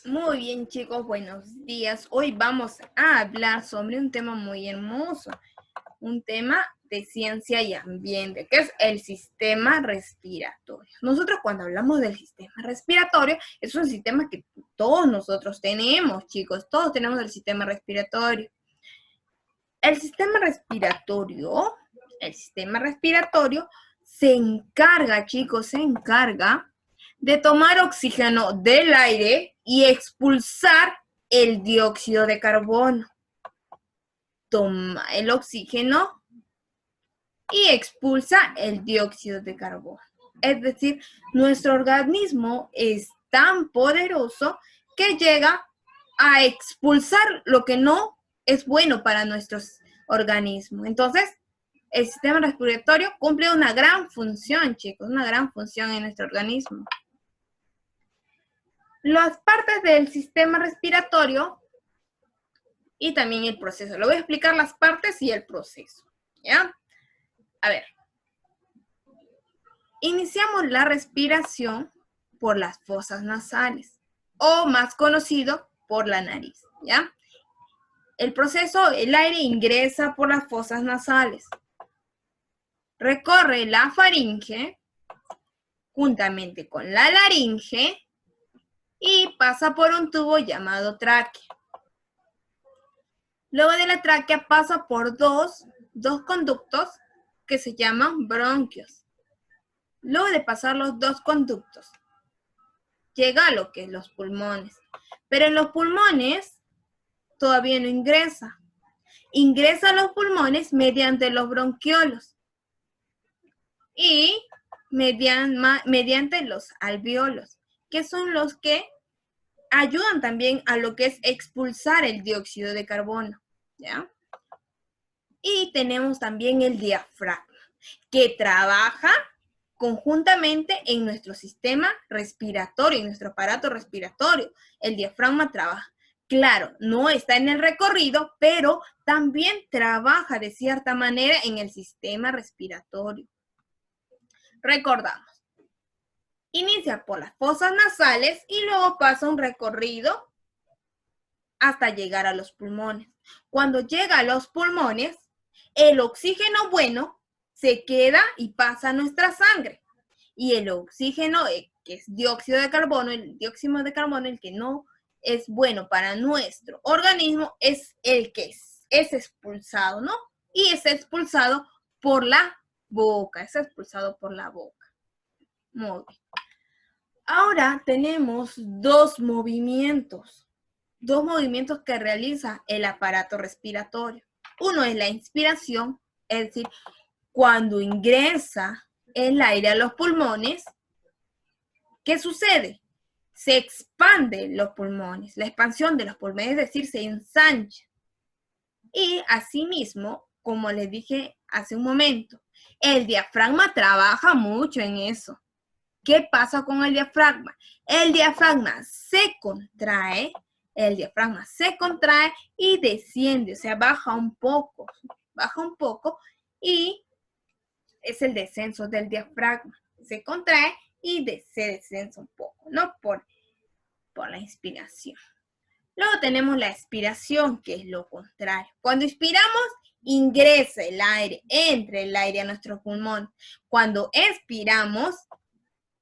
Muy bien, chicos, buenos días. Hoy vamos a hablar sobre un tema muy hermoso, un tema de ciencia y ambiente, que es el sistema respiratorio. Nosotros cuando hablamos del sistema respiratorio, es un sistema que todos nosotros tenemos, chicos, todos tenemos el sistema respiratorio. El sistema respiratorio se encarga, chicos, de tomar oxígeno del aire y expulsar el dióxido de carbono. Toma el oxígeno y expulsa el dióxido de carbono. Es decir, nuestro organismo es tan poderoso que llega a expulsar lo que no es bueno para nuestro organismo. Entonces, el sistema respiratorio cumple una gran función, chicos, una gran función en nuestro organismo. Las partes del sistema respiratorio y también el proceso. Le voy a explicar las partes y el proceso, ¿ya? A ver. Iniciamos la respiración por las fosas nasales, o más conocido por la nariz, ¿ya? El proceso, el aire ingresa por las fosas nasales, recorre la faringe, juntamente con la laringe, y pasa por un tubo llamado tráquea. Luego de la tráquea pasa por dos conductos que se llaman bronquios. Luego de pasar los dos conductos, llega a lo que es los pulmones. Pero en los pulmones todavía no ingresa. Ingresa a los pulmones mediante los bronquiolos y mediante los alveolos, que son los que ayudan también a lo que es expulsar el dióxido de carbono, ¿ya? Y tenemos también el diafragma, que trabaja conjuntamente en nuestro sistema respiratorio, en nuestro aparato respiratorio. El diafragma trabaja. Claro, no está en el recorrido, pero también trabaja de cierta manera en el sistema respiratorio. Recordamos. Inicia por las fosas nasales y luego pasa un recorrido hasta llegar a los pulmones. Cuando llega a los pulmones, el oxígeno bueno se queda y pasa a nuestra sangre. Y el oxígeno, que es dióxido de carbono, el que no es bueno para nuestro organismo, es el que es expulsado, ¿no? Y es expulsado por la boca, Muy bien. Ahora tenemos dos movimientos que realiza el aparato respiratorio. Uno es la inspiración, es decir, cuando ingresa el aire a los pulmones, ¿qué sucede? Se expanden los pulmones, la expansión de los pulmones, es decir, se ensancha. Y asimismo, como les dije hace un momento, el diafragma trabaja mucho en eso. ¿Qué pasa con el diafragma? El diafragma se contrae y desciende, o sea, baja un poco y es el descenso del diafragma. Se contrae y se descensa un poco, ¿no? Por la inspiración. Luego tenemos la expiración, que es lo contrario. Cuando inspiramos, ingresa el aire, entra el aire a nuestro pulmón. Cuando expiramos,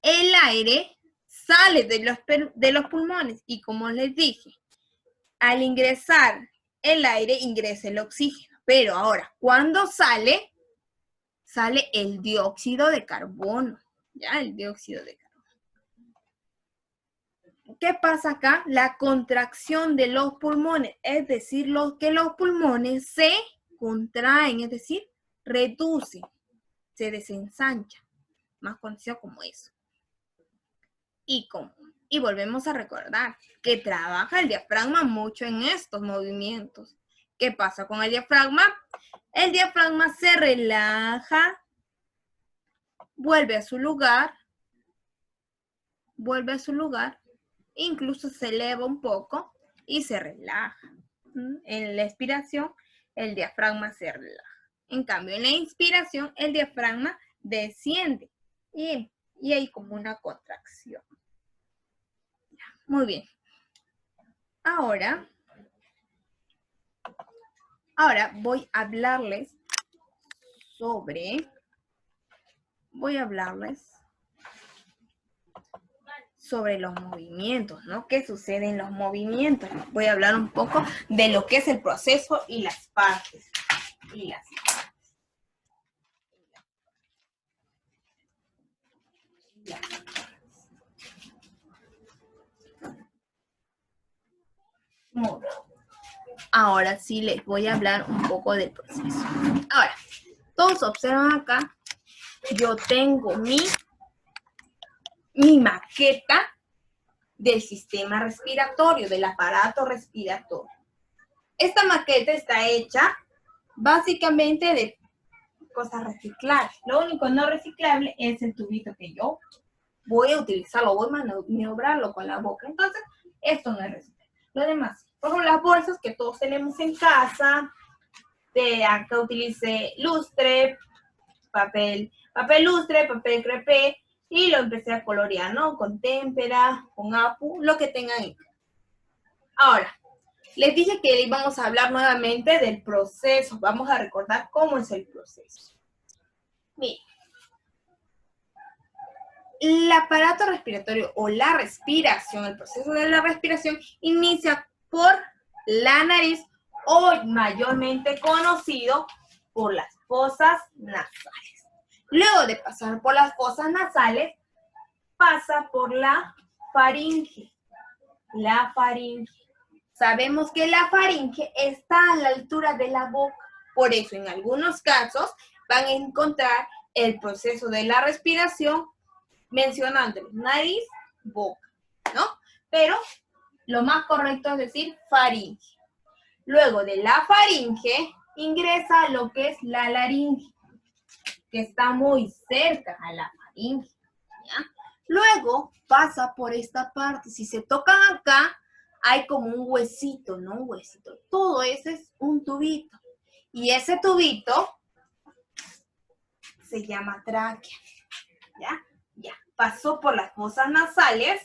el aire sale de los pulmones y como les dije, al ingresar el aire ingresa el oxígeno, pero ahora cuando sale el dióxido de carbono, ¿ya? El dióxido de carbono. ¿Qué pasa acá? La contracción de los pulmones, es decir, que los pulmones se contraen, es decir, reducen, se desensanchan, más conocido como eso. Y volvemos a recordar que trabaja el diafragma mucho en estos movimientos. ¿Qué pasa con el diafragma? El diafragma se relaja, vuelve a su lugar, incluso se eleva un poco y se relaja. En la expiración, el diafragma se relaja. En cambio, en la inspiración, el diafragma desciende y hay como una contracción. Muy bien. Ahora voy a hablarles sobre los movimientos, ¿no? ¿Qué sucede en los movimientos? Voy a hablar un poco de lo que es el proceso y las partes. Muy bien. Ahora sí les voy a hablar un poco del proceso. Ahora, todos observan acá, yo tengo mi maqueta del sistema respiratorio, del aparato respiratorio. Esta maqueta está hecha básicamente de cosas reciclables. Lo único no reciclable es el tubito que yo voy a utilizarlo, voy a maniobrarlo con la boca. Entonces, esto no es reciclable. Lo demás, por ejemplo, las bolsas que todos tenemos en casa, de acá utilice lustre, papel lustre, papel crepé, y lo empecé a colorear, ¿no? Con témpera, con apu, lo que tengan ahí. Ahora, les dije que íbamos a hablar nuevamente del proceso. Vamos a recordar cómo es el proceso. Miren, el aparato respiratorio o la respiración, el proceso de la respiración, inicia por la nariz o mayormente conocido por las fosas nasales. Luego de pasar por las fosas nasales, pasa por la faringe. La faringe. Sabemos que la faringe está a la altura de la boca. Por eso, en algunos casos, van a encontrar el proceso de la respiración mencionando nariz, boca, ¿no? Pero lo más correcto es decir faringe. Luego de la faringe, ingresa lo que es la laringe, que está muy cerca a la faringe, ¿ya? Luego pasa por esta parte. Si se tocan acá, hay como un huesito, ¿no? Un huesito. Todo ese es un tubito. Y ese tubito se llama tráquea, ¿ya? Ya. Pasó por las fosas nasales,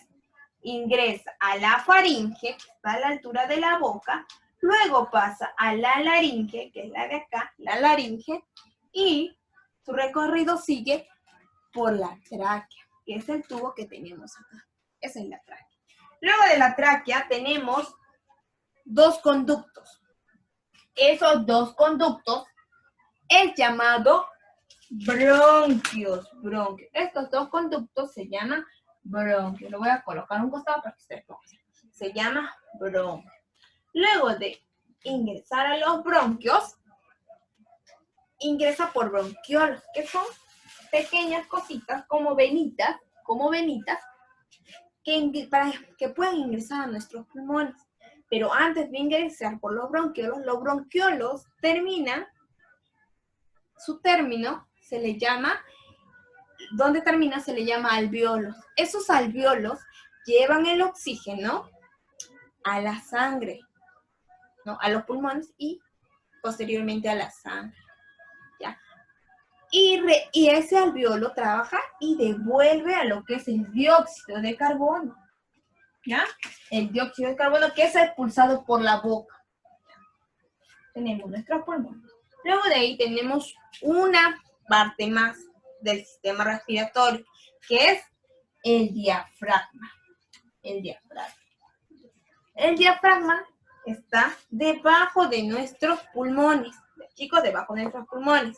ingresa a la faringe, que está a la altura de la boca, luego pasa a la laringe, que es la de acá, la laringe, y su recorrido sigue por la tráquea, que es el tubo que tenemos acá. Esa es la tráquea. Luego de la tráquea tenemos dos conductos. Esos dos conductos es llamado bronquios. Estos dos conductos se llaman bronquios. Lo voy a colocar a un costado para que ustedes conozcan. Se llama bronquio. Luego de ingresar a los bronquios, ingresa por bronquiolos, que son pequeñas cositas como venitas, que pueden ingresar a nuestros pulmones. Pero antes de ingresar por los bronquiolos terminan, su término se le llama, donde termina se le llama alvéolos. Esos alvéolos llevan el oxígeno a la sangre, ¿no? A los pulmones y posteriormente a la sangre, ¿ya? Y ese alvéolo trabaja y devuelve a lo que es el dióxido de carbono, ¿ya? El dióxido de carbono que es expulsado por la boca. Tenemos nuestros pulmones. Luego de ahí tenemos una parte más del sistema respiratorio, que es el diafragma. El diafragma está debajo de nuestros pulmones, chicos, debajo de nuestros pulmones.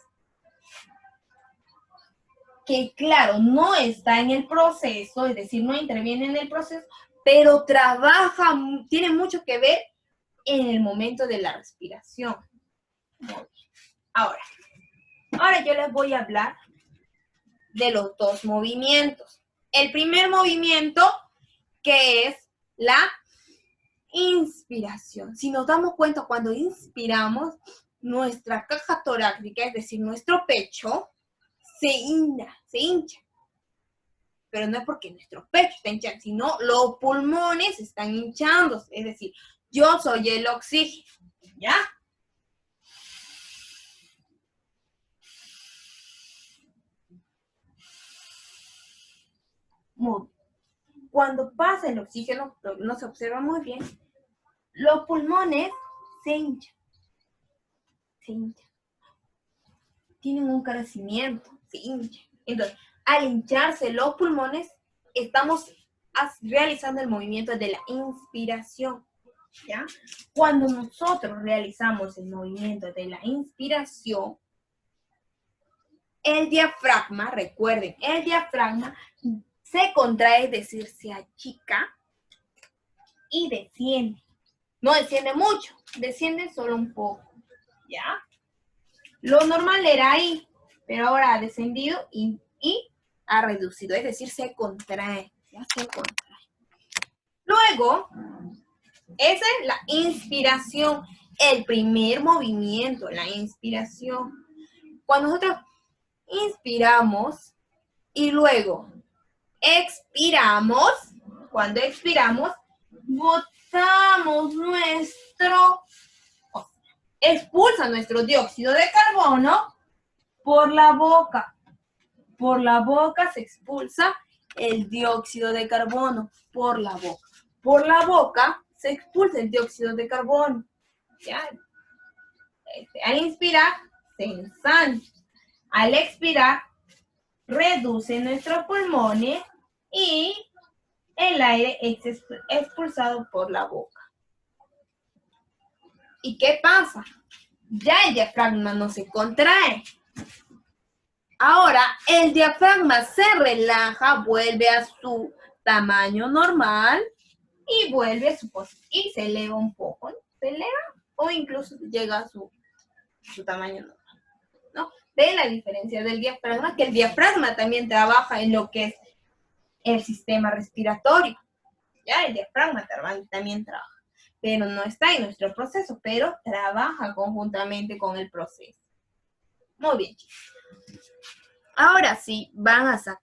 Que claro, no está en el proceso, es decir, no interviene en el proceso, pero trabaja, tiene mucho que ver en el momento de la respiración. Muy bien. Ahora yo les voy a hablar de los dos movimientos. El primer movimiento, que es la inspiración. Si nos damos cuenta, cuando inspiramos, nuestra caja torácica, es decir, nuestro pecho, se hincha. Pero no es porque nuestro pecho está hinchado, sino los pulmones están hinchando. Es decir, yo soy el oxígeno, ¿ya? Muy bien. Cuando pasa el oxígeno, no se observa muy bien, los pulmones se hinchan. Tienen un crecimiento, se hinchan. Entonces, al hincharse los pulmones, estamos realizando el movimiento de la inspiración, ¿ya? Cuando nosotros realizamos el movimiento de la inspiración, el diafragma, recuerden, el diafragma se contrae, es decir, se achica y desciende. No desciende mucho, desciende solo un poco, ¿ya? Lo normal era ahí, pero ahora ha descendido y ha reducido, es decir, se contrae, ya se contrae. Luego, esa es la inspiración, el primer movimiento, la inspiración. Cuando nosotros inspiramos y luego expiramos, cuando expiramos, botamos expulsa nuestro dióxido de carbono por la boca. Por la boca se expulsa el dióxido de carbono, por la boca. Por la boca se expulsa el dióxido de carbono. ¿Ya? Al inspirar, se ensancha. Al expirar, reduce nuestros pulmones y el aire es expulsado por la boca. ¿Y qué pasa? Ya el diafragma no se contrae. Ahora el diafragma se relaja, vuelve a su tamaño normal y vuelve a su posición y se eleva un poco, ¿no? Se eleva o incluso llega a su tamaño normal, ¿no? ¿Ven la diferencia del diafragma? Que el diafragma también trabaja en lo que es el sistema respiratorio. Ya el diafragma también trabaja, pero no está en nuestro proceso, pero trabaja conjuntamente con el proceso. Muy bien, chicos. Ahora sí, van a sacar